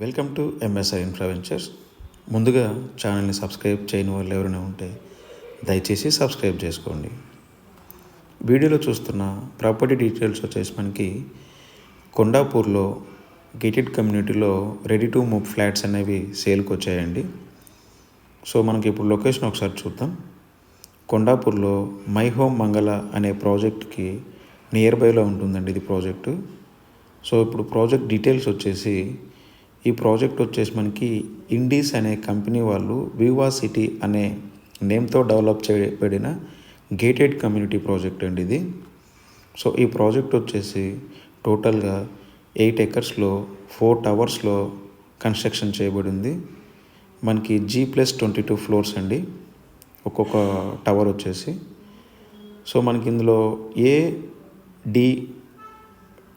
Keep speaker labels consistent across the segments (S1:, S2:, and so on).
S1: Welcome to MSI influencers. ముందుగా ఛానల్ని subscribe చేయని వాళ్ళు ఎవరైనా ఉంటే దయచేసి సబ్స్క్రైబ్ చేసుకోండి. వీడియోలో చూస్తున్న ప్రాపర్టీ డీటెయిల్స్ వచ్చేసి మనకి కొండాపూర్లో గేటెడ్ కమ్యూనిటీలో రెడీ టు మూవ్ ఫ్లాట్స్ అనేవి సేల్కి వచ్చాయండి. సో మనకి ఇప్పుడు లొకేషన్ ఒకసారి చూద్దాం. కొండాపూర్లో మై హోమ్ మంగళ అనే ప్రాజెక్ట్కి నియర్ బైలో ఉంటుందండి ఇది ప్రాజెక్టు. సో ఇప్పుడు ప్రాజెక్ట్ డీటెయిల్స్ వచ్చేసి ఈ ప్రాజెక్ట్ వచ్చేసి మనకి ఇండీస్ అనే కంపెనీ వాళ్ళు వివా సిటీ అనే నేమ్తో డెవలప్ చేయబడిన గేటెడ్ కమ్యూనిటీ ప్రాజెక్ట్ అండి ఇది. సో ఈ ప్రాజెక్ట్ వచ్చేసి టోటల్గా 8 ఎకర్స్లో 4 టవర్స్లో కన్స్ట్రక్షన్ చేయబడింది. మనకి G+22 ఫ్లోర్స్ అండి ఒక్కొక్క టవర్ వచ్చేసి. సో మనకి ఇందులో డి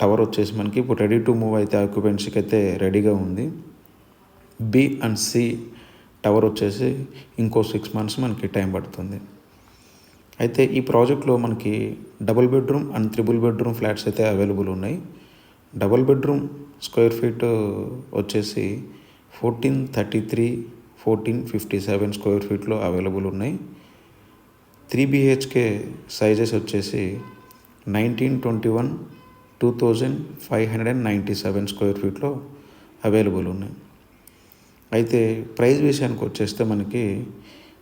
S1: టవర్ వచ్చేసి మనకి ఇప్పుడు రెడీ టు మూవ్ అయితే ఆక్యుపెన్సీకి అయితే రెడీగా ఉంది. బి అండ్ సి టవర్ వచ్చేసి ఇంకో 6 months మనకి టైం పడుతుంది. అయితే ఈ ప్రాజెక్ట్లో మనకి double bedroom and triple bedroom flats అయితే అవైలబుల్ ఉన్నాయి. డబుల్ బెడ్రూమ్ స్క్వేర్ ఫీట్ వచ్చేసి 1433, 1457 స్క్వేర్ ఫీట్లో అవైలబుల్ ఉన్నాయి. 3 BHK సైజెస్ వచ్చేసి 1921, 2597 స్క్వేర్ ఫీట్లో అవైలబుల్ ఉన్నాయి. అయితే ప్రైస్ విషయానికి వచ్చేస్తే మనకి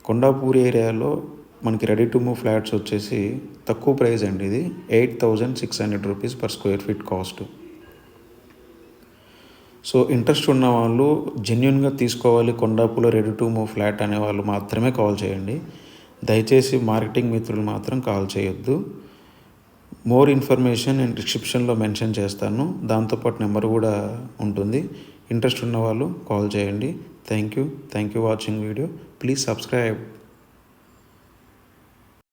S1: కొండాపూర్ ఏరియాలో మనకి రెడీ టు మూవ్ ఫ్లాట్స్ వచ్చేసి తక్కువ ప్రైస్ అండి. ఇది 8600 rupees per square feet cost. So interest ఉన్న వాళ్ళు జెన్యున్గా తీసుకోవాలి కొండాపూర్లో రెడీ టు మూవ్ ఫ్లాట్ అనే వాళ్ళు మాత్రమే కాల్ చేయండి. దయచేసి మార్కెటింగ్ మిత్రులు మాత్రం కాల్ చేయొద్దు. మోర్ ఇన్ఫర్మేషన్ నేను డిస్క్రిప్షన్లో మెన్షన్ చేస్తాను. దాంతోపాటు నెంబర్ కూడా ఉంటుంది. ఇంట్రెస్ట్ ఉన్న వాళ్ళు కాల్ చేయండి. Thank you watching video. Please subscribe.